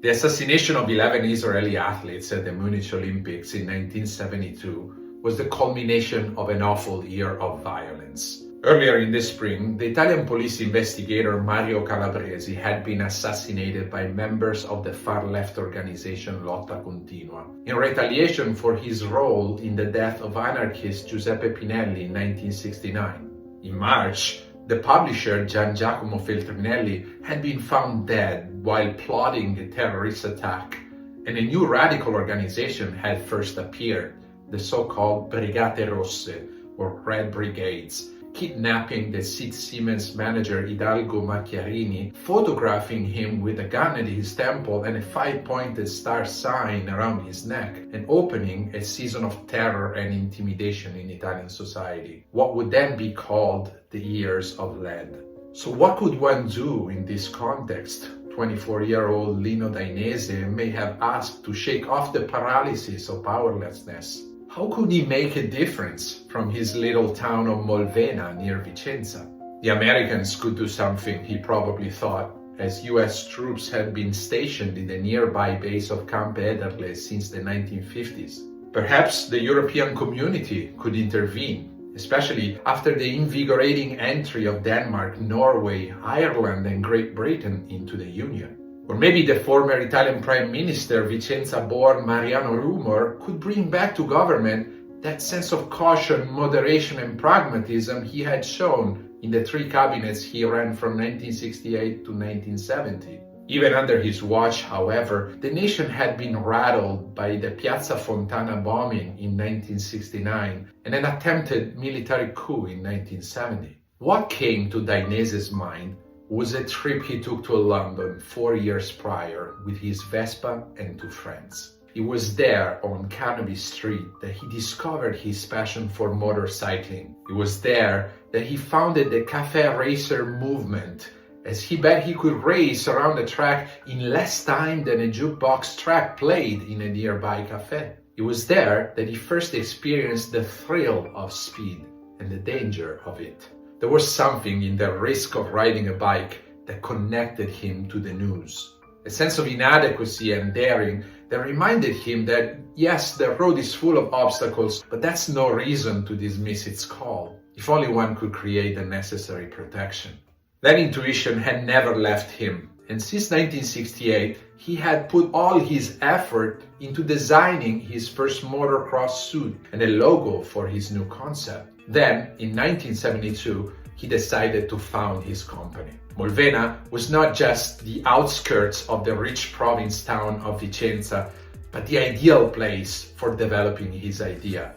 The assassination of 11 Israeli athletes at the Munich Olympics in 1972 was the culmination of an awful year of violence. Earlier in the spring, the Italian police investigator Mario Calabresi had been assassinated by members of the far-left organization Lotta Continua in retaliation for his role in the death of anarchist Giuseppe Pinelli in 1969. In March, the publisher Giacomo Feltrinelli had been found dead while plotting a terrorist attack, and a new radical organization had first appeared, the so-called Brigate Rosse, or Red Brigades, kidnapping the Siemens manager Hidalgo Macchiarini, photographing him with a gun at his temple and a 5-pointed star sign around his neck, and opening a season of terror and intimidation in Italian society, what would then be called the Years of Lead. So what could one do in this context? 24-year-old Lino Dainese may have asked to shake off the paralysis of powerlessness. How could he make a difference from his little town of Molvena near Vicenza? The Americans could do something, he probably thought, as US troops had been stationed in the nearby base of Camp Ederle since the 1950s. Perhaps the European community could intervene, especially after the invigorating entry of Denmark, Norway, Ireland, and Great Britain into the Union. Or maybe the former Italian Prime Minister, Vicenza-born Mariano Rumor, could bring back to government that sense of caution, moderation, and pragmatism he had shown in the 3 cabinets he ran from 1968 to 1970. Even under his watch, however, the nation had been rattled by the Piazza Fontana bombing in 1969 and an attempted military coup in 1970. What came to Dainese's mind was a trip he took to London 4 years prior with his Vespa and 2 friends. It was there on Carnaby Street that he discovered his passion for motorcycling. It was there that he founded the Café Racer movement, as he bet he could race around the track in less time than a jukebox track played in a nearby cafe. It was there that he first experienced the thrill of speed and the danger of it. There was something in the risk of riding a bike that connected him to the news. A sense of inadequacy and daring that reminded him that, yes, the road is full of obstacles, but that's no reason to dismiss its call, if only one could create the necessary protection. That intuition had never left him, and since 1968, he had put all his effort into designing his first motocross suit and a logo for his new concept. Then, in 1972, he decided to found his company. Molvena was not just the outskirts of the rich province town of Vicenza, but the ideal place for developing his idea.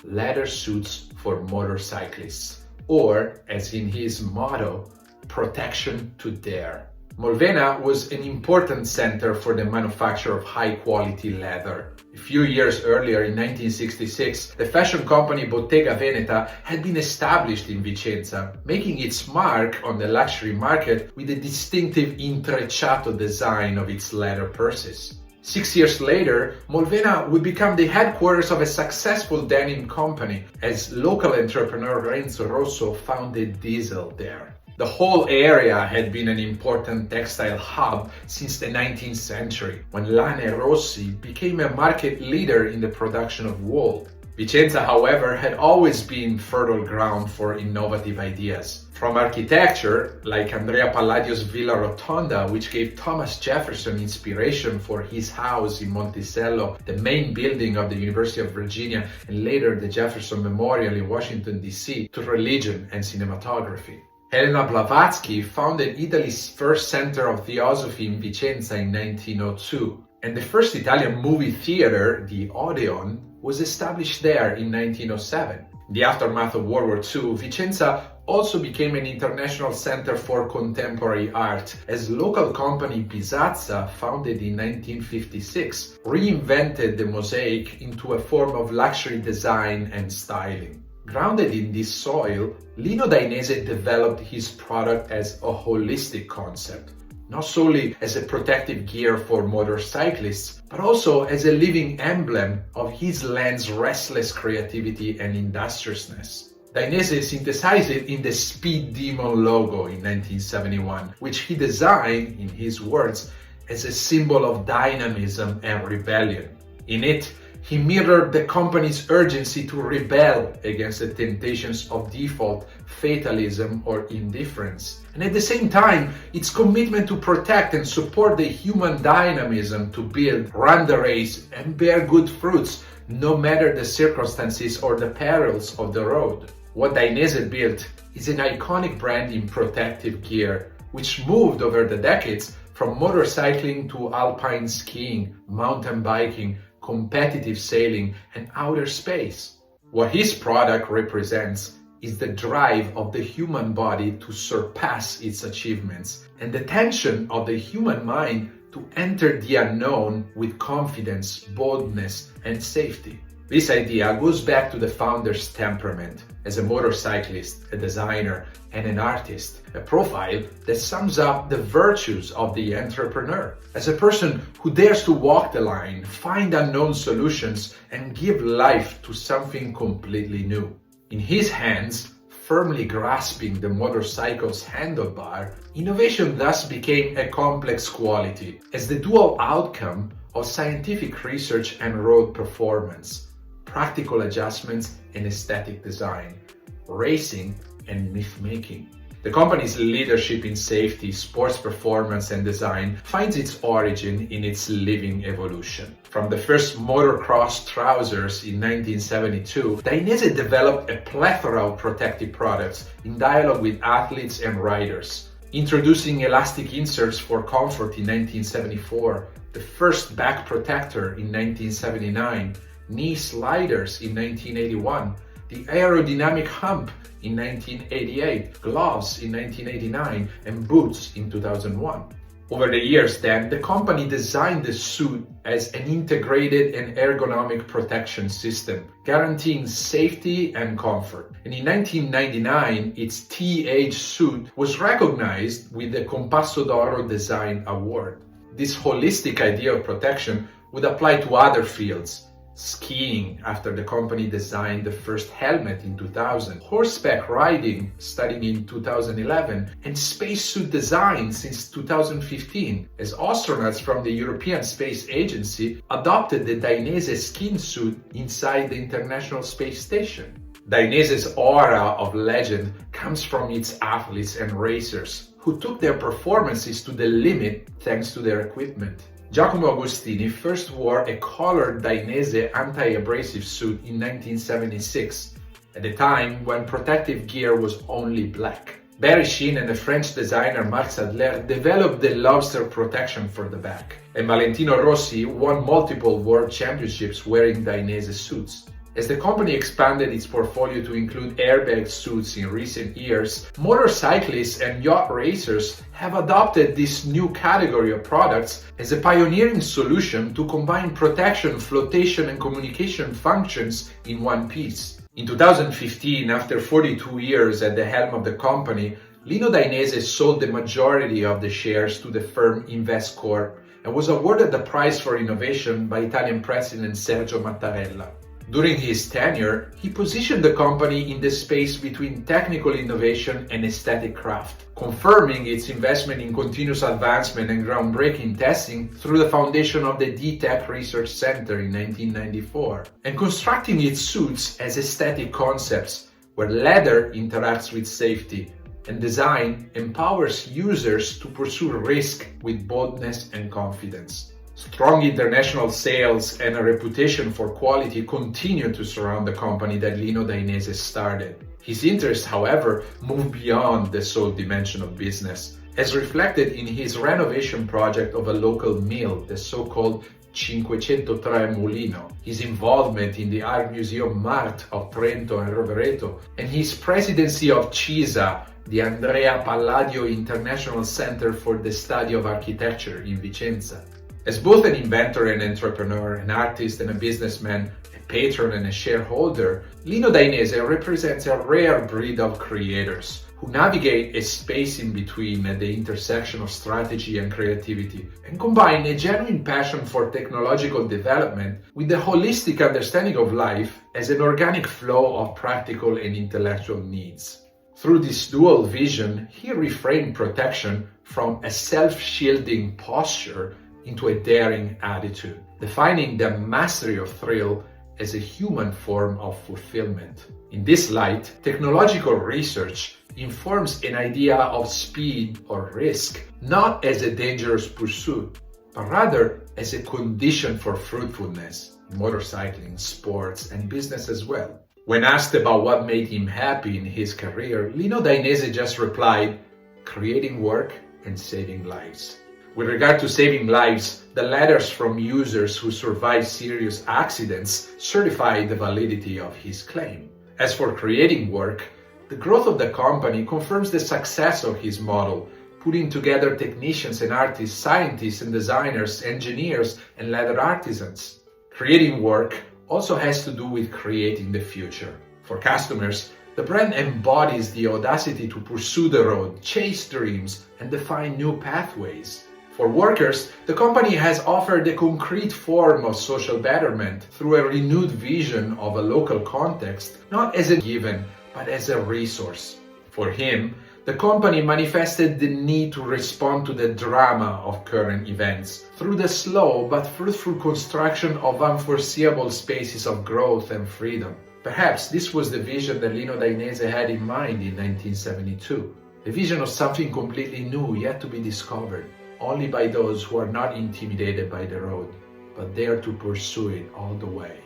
Leather suits for motorcyclists, or, as in his motto, protection to dare. Molvena was an important center for the manufacture of high-quality leather. A few years earlier, in 1966, the fashion company Bottega Veneta had been established in Vicenza, making its mark on the luxury market with the distinctive intrecciato design of its leather purses. 6 years later, Molvena would become the headquarters of a successful denim company, as local entrepreneur Renzo Rosso founded Diesel there. The whole area had been an important textile hub since the 19th century, when Lane Rossi became a market leader in the production of wool. Vicenza, however, had always been fertile ground for innovative ideas. From architecture, like Andrea Palladio's Villa Rotonda, which gave Thomas Jefferson inspiration for his house in Monticello, the main building of the University of Virginia, and later the Jefferson Memorial in Washington, D.C., to religion and cinematography. Helena Blavatsky founded Italy's first center of theosophy in Vicenza in 1902, and the first Italian movie theater, the Odeon, was established there in 1907. In the aftermath of World War II, Vicenza also became an international center for contemporary art, as local company Bisazza, founded in 1956, reinvented the mosaic into a form of luxury design and styling. Grounded in this soil, Lino Dainese developed his product as a holistic concept, not solely as a protective gear for motorcyclists, but also as a living emblem of his land's restless creativity and industriousness. Dainese synthesized it in the Speed Demon logo in 1971, which he designed, in his words, as a symbol of dynamism and rebellion. In it, he mirrored the company's urgency to rebel against the temptations of default, fatalism, or indifference. And at the same time, its commitment to protect and support the human dynamism to build, run the race, and bear good fruits, no matter the circumstances or the perils of the road. What Dainese built is an iconic brand in protective gear, which moved over the decades from motorcycling to alpine skiing, mountain biking, competitive sailing, and outer space. What his product represents is the drive of the human body to surpass its achievements and the tension of the human mind to enter the unknown with confidence, boldness, and safety. This idea goes back to the founder's temperament as a motorcyclist, a designer, and an artist, a profile that sums up the virtues of the entrepreneur, as a person who dares to walk the line, find unknown solutions, and give life to something completely new. In his hands, firmly grasping the motorcycle's handlebar, innovation thus became a complex quality as the dual outcome of scientific research and road performance, practical adjustments and aesthetic design, racing and myth-making. The company's leadership in safety, sports performance, and design finds its origin in its living evolution. From the first motocross trousers in 1972, Dainese developed a plethora of protective products in dialogue with athletes and riders. Introducing elastic inserts for comfort in 1974, the first back protector in 1979, knee sliders in 1981, the aerodynamic hump in 1988, gloves in 1989, and boots in 2001. Over the years then, the company designed the suit as an integrated and ergonomic protection system, guaranteeing safety and comfort. And in 1999, its T-Age suit was recognized with the Compasso d'Oro Design Award. This holistic idea of protection would apply to other fields: skiing, after the company designed the first helmet in 2000, horseback riding starting in 2011, and spacesuit design since 2015, as astronauts from the European Space Agency adopted the Dainese skin suit inside the International Space Station. Dainese's aura of legend comes from its athletes and racers, who took their performances to the limit thanks to their equipment. Giacomo Agostini first wore a colored Dainese anti-abrasive suit in 1976, at a time when protective gear was only black. Barry Sheen and the French designer Marc Sadler developed the lobster protection for the back, and Valentino Rossi won multiple world championships wearing Dainese suits. As the company expanded its portfolio to include airbag suits in recent years, motorcyclists and yacht racers have adopted this new category of products as a pioneering solution to combine protection, flotation, and communication functions in one piece. In 2015, after 42 years at the helm of the company, Lino Dainese sold the majority of the shares to the firm Investcorp and was awarded the Prize for Innovation by Italian President Sergio Mattarella. During his tenure, he positioned the company in the space between technical innovation and aesthetic craft, confirming its investment in continuous advancement and groundbreaking testing through the foundation of the D-Tech Research Center in 1994, and constructing its suits as aesthetic concepts, where leather interacts with safety, and design empowers users to pursue risk with boldness and confidence. Strong international sales and a reputation for quality continue to surround the company that Lino Dainese started. His interests, however, move beyond the sole dimension of business, as reflected in his renovation project of a local mill, the so-called 503 Mulino, his involvement in the Art Museum Mart of Trento and Rovereto, and his presidency of CISA, the Andrea Palladio International Center for the Study of Architecture in Vicenza. As both an inventor and entrepreneur, an artist and a businessman, a patron and a shareholder, Lino Dainese represents a rare breed of creators who navigate a space in between at the intersection of strategy and creativity, and combine a genuine passion for technological development with the holistic understanding of life as an organic flow of practical and intellectual needs. Through this dual vision, he reframed protection from a self-shielding posture into a daring attitude, defining the mastery of thrill as a human form of fulfillment. In this light, technological research informs an idea of speed or risk, not as a dangerous pursuit, but rather as a condition for fruitfulness in motorcycling, sports, and business as well. When asked about what made him happy in his career, Lino Dainese just replied, creating work and saving lives. With regard to saving lives, the letters from users who survived serious accidents certify the validity of his claim. As for creating work, the growth of the company confirms the success of his model, putting together technicians and artists, scientists and designers, engineers and leather artisans. Creating work also has to do with creating the future. For customers, the brand embodies the audacity to pursue the road, chase dreams, and define new pathways. For workers, the company has offered a concrete form of social betterment through a renewed vision of a local context, not as a given, but as a resource. For him, the company manifested the need to respond to the drama of current events through the slow but fruitful construction of unforeseeable spaces of growth and freedom. Perhaps this was the vision that Lino Dainese had in mind in 1972, a vision of something completely new yet to be discovered, only by those who are not intimidated by the road, but dare to pursue it all the way.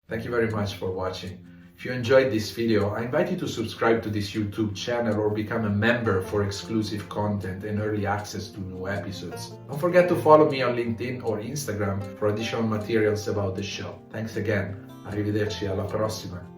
Thank you very much for watching. If you enjoyed this video, I invite you to subscribe to this YouTube channel or become a member for exclusive content and early access to new episodes. Don't forget to follow me on LinkedIn or Instagram for additional materials about the show. Thanks again. Arrivederci, alla prossima.